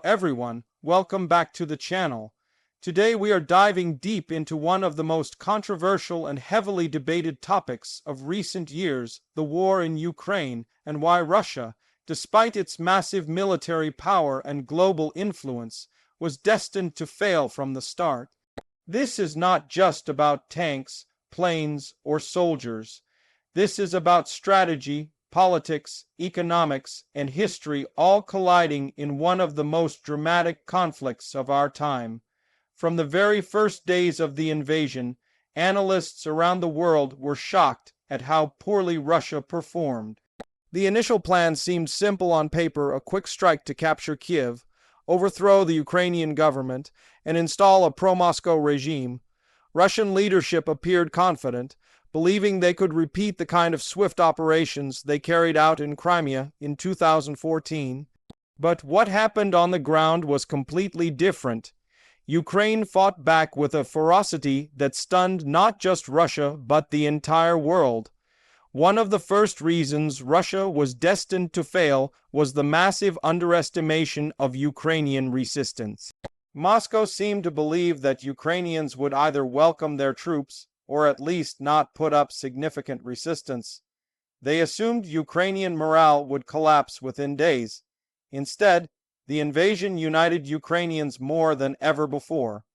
everyone, welcome back to the channel. Today we are diving deep into one of the most controversial and heavily debated topics of recent years, the war in Ukraine, and why Russia, despite its massive military power and global influence, was destined to fail from the start. This is not just about tanks, planes, or soldiers. This is about strategy, politics, economics, and history all colliding in one of the most dramatic conflicts of our time. From the very first days of the invasion, analysts around the world were shocked at how poorly Russia performed. The initial plan seemed simple on paper: a quick strike to capture Kiev, overthrow the Ukrainian government, and install a pro-Moscow regime. Russian leadership appeared confident, believing they could repeat the kind of swift operations they carried out in Crimea in 2014. But what happened on the ground was completely different. Ukraine fought back with a ferocity that stunned not just Russia but the entire world. One of the first reasons Russia was destined to fail was the massive underestimation of Ukrainian resistance. Moscow seemed to believe that Ukrainians would either welcome their troops or at least not put up significant resistance. They assumed Ukrainian morale would collapse within days. Instead, the invasion united Ukrainians more than ever before.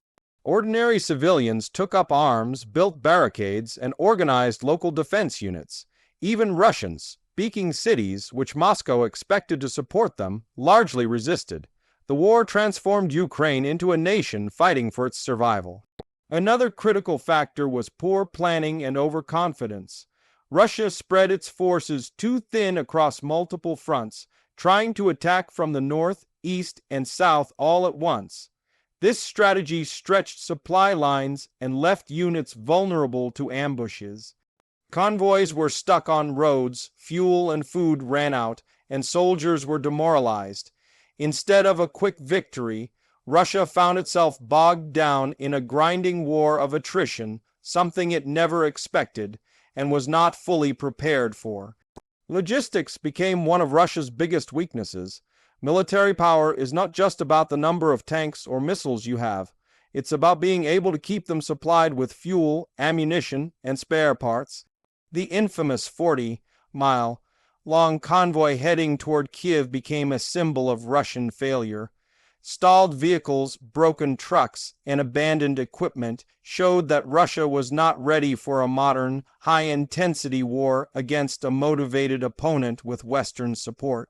Ordinary civilians took up arms, built barricades, and organized local defense units. Even Russians, speaking cities, which Moscow expected to support them, largely resisted. The war transformed Ukraine into a nation fighting for its survival. Another critical factor was poor planning and overconfidence. Russia spread its forces too thin across multiple fronts, trying to attack from the north, east, and south all at once. This strategy stretched supply lines and left units vulnerable to ambushes. Convoys were stuck on roads, fuel and food ran out, and soldiers were demoralized. Instead of a quick victory, Russia found itself bogged down in a grinding war of attrition, something it never expected and was not fully prepared for. Logistics became one of Russia's biggest weaknesses. Military power is not just about the number of tanks or missiles you have. It's about being able to keep them supplied with fuel, ammunition, and spare parts. The infamous 40-mile-long convoy heading toward Kiev became a symbol of Russian failure. Stalled vehicles, broken trucks, and abandoned equipment showed that Russia was not ready for a modern, high-intensity war against a motivated opponent with Western support.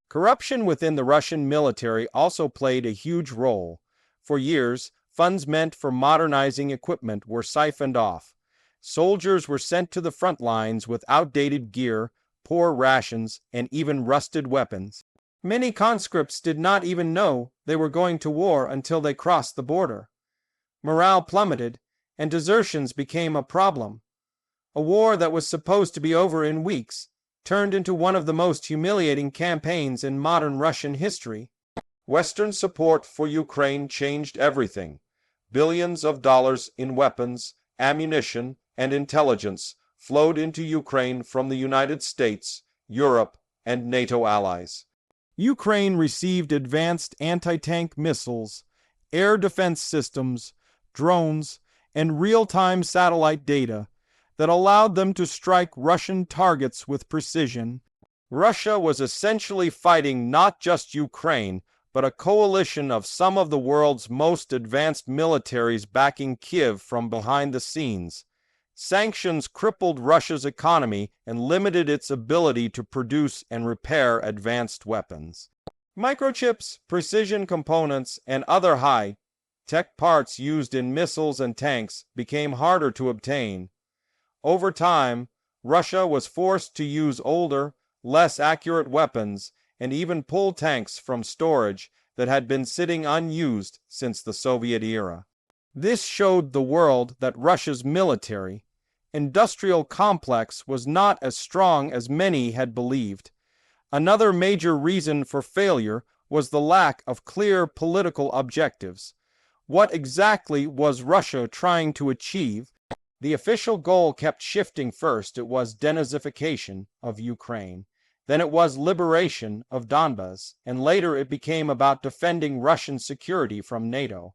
Corruption within the Russian military also played a huge role. For years, funds meant for modernizing equipment were siphoned off. Soldiers were sent to the front lines with outdated gear, poor rations, and even rusted weapons. Many conscripts did not even know they were going to war until they crossed the border. Morale plummeted, and desertions became a problem. A war that was supposed to be over in weeks turned into one of the most humiliating campaigns in modern Russian history. Western support for Ukraine changed everything. Billions of dollars in weapons, ammunition, and intelligence flowed into Ukraine from the United States, Europe, and NATO allies. Ukraine received advanced anti-tank missiles, air defense systems, drones, and real-time satellite data that allowed them to strike Russian targets with precision. Russia was essentially fighting not just Ukraine, but a coalition of some of the world's most advanced militaries backing Kiev from behind the scenes. Sanctions crippled Russia's economy and limited its ability to produce and repair advanced weapons. Microchips, precision components, and other high-tech parts used in missiles and tanks became harder to obtain. Over time, Russia was forced to use older, less accurate weapons and even pull tanks from storage that had been sitting unused since the Soviet era. This showed the world that Russia's military, industrial complex was not as strong as many had believed. Another major reason for failure was the lack of clear political objectives. What exactly was Russia trying to achieve? The official goal kept shifting. First, it was denazification of Ukraine. Then it was liberation of Donbas, and later it became about defending Russian security from NATO.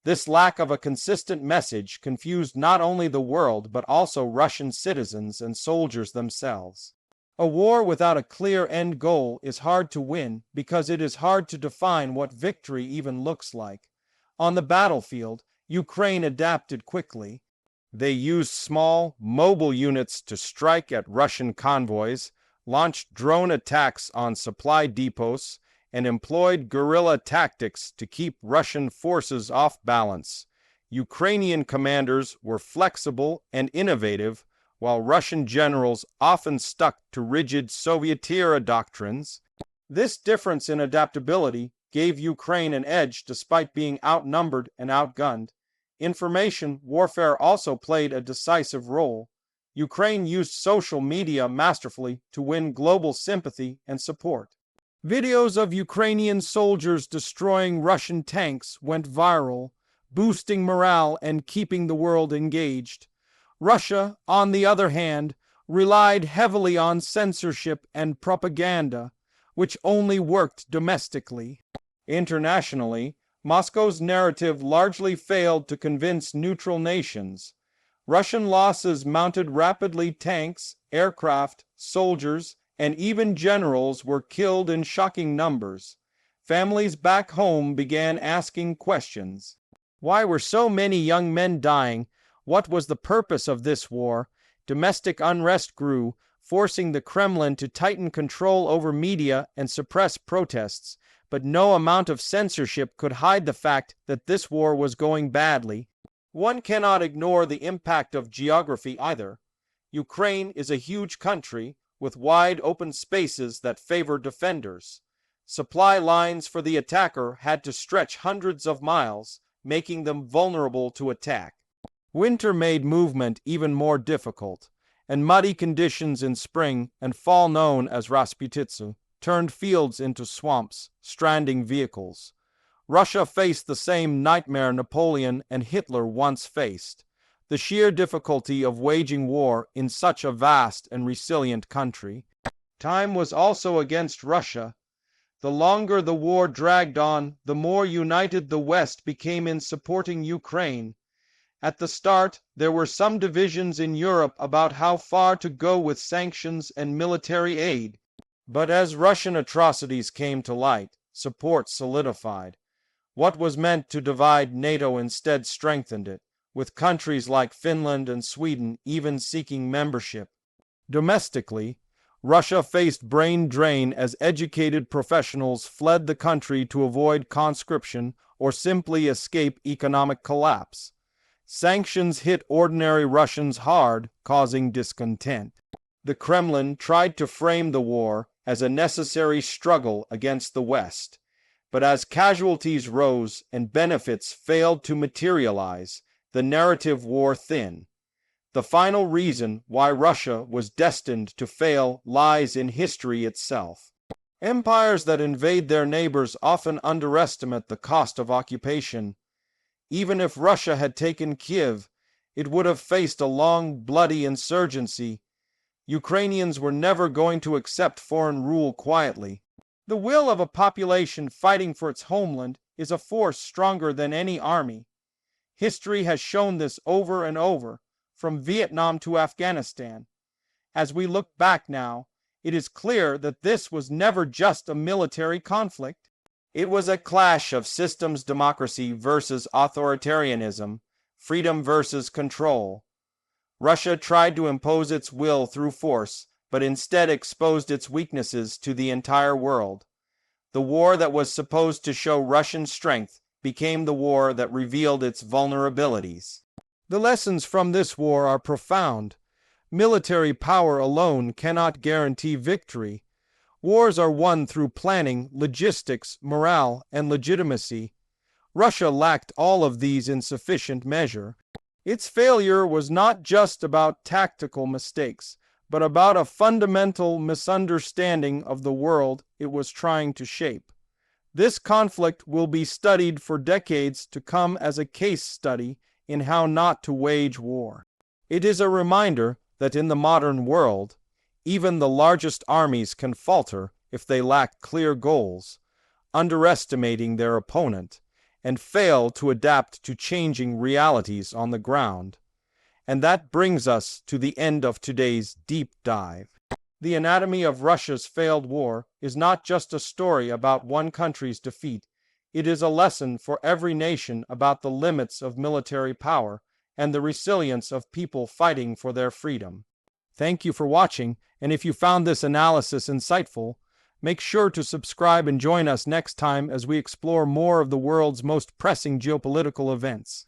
This lack of a consistent message confused not only the world but also Russian citizens and soldiers themselves. A war without a clear end goal is hard to win because it is hard to define what victory even looks like. On the battlefield, Ukraine adapted quickly. They used small, mobile units to strike at Russian convoys, launched drone attacks on supply depots, and employed guerrilla tactics to keep Russian forces off balance. Ukrainian commanders were flexible and innovative, while Russian generals often stuck to rigid Soviet-era doctrines. This difference in adaptability gave Ukraine an edge despite being outnumbered and outgunned. Information warfare also played a decisive role. Ukraine used social media masterfully to win global sympathy and support. Videos of Ukrainian soldiers destroying Russian tanks went viral, boosting morale and keeping the world engaged. Russia, on the other hand, relied heavily on censorship and propaganda, which only worked domestically. Internationally, Moscow's narrative largely failed to convince neutral nations. Russian losses mounted rapidly. Tanks, aircraft, soldiers, and even generals were killed in shocking numbers. Families back home began asking questions. Why were so many young men dying? What was the purpose of this war? Domestic unrest grew, forcing the Kremlin to tighten control over media and suppress protests. But no amount of censorship could hide the fact that this war was going badly. One cannot ignore the impact of geography either. Ukraine is a huge country with wide open spaces that favor defenders. Supply lines for the attacker had to stretch hundreds of miles, making them vulnerable to attack. Winter made movement even more difficult, and muddy conditions in spring and fall, known as Rasputitsa, turned fields into swamps, stranding vehicles. Russia faced the same nightmare Napoleon and Hitler once faced: the sheer difficulty of waging war in such a vast and resilient country. Time was also against Russia. The longer the war dragged on, the more united the West became in supporting Ukraine. At the start, there were some divisions in Europe about how far to go with sanctions and military aid. But as Russian atrocities came to light, support solidified. What was meant to divide NATO instead strengthened it, with countries like Finland and Sweden even seeking membership. Domestically, Russia faced brain drain as educated professionals fled the country to avoid conscription or simply escape economic collapse. Sanctions hit ordinary Russians hard, causing discontent. The Kremlin tried to frame the war as a necessary struggle against the West, but as casualties rose and benefits failed to materialize, the narrative wore thin. The final reason why Russia was destined to fail lies in history itself. Empires that invade their neighbors often underestimate the cost of occupation. Even if Russia had taken Kiev, it would have faced a long, bloody insurgency. Ukrainians were never going to accept foreign rule quietly. The will of a population fighting for its homeland is a force stronger than any army. History has shown this over and over, from Vietnam to Afghanistan. As we look back now, it is clear that this was never just a military conflict. It was a clash of systems: democracy versus authoritarianism, freedom versus control. Russia tried to impose its will through force, but instead exposed its weaknesses to the entire world. The war that was supposed to show Russian strength became the war that revealed its vulnerabilities. The lessons from this war are profound. Military power alone cannot guarantee victory. Wars are won through planning, logistics, morale, and legitimacy. Russia lacked all of these in sufficient measure. Its failure was not just about tactical mistakes, but about a fundamental misunderstanding of the world it was trying to shape. This conflict will be studied for decades to come as a case study in how not to wage war. It is a reminder that in the modern world, Even the largest armies can falter if they lack clear goals, underestimating their opponent, and fail to adapt to changing realities on the ground. And that brings us to the end of today's deep dive. The anatomy of Russia's failed war is not just a story about one country's defeat. It is a lesson for every nation about the limits of military power and the resilience of people fighting for their freedom. Thank you for watching, and if you found this analysis insightful, make sure to subscribe and join us next time as we explore more of the world's most pressing geopolitical events.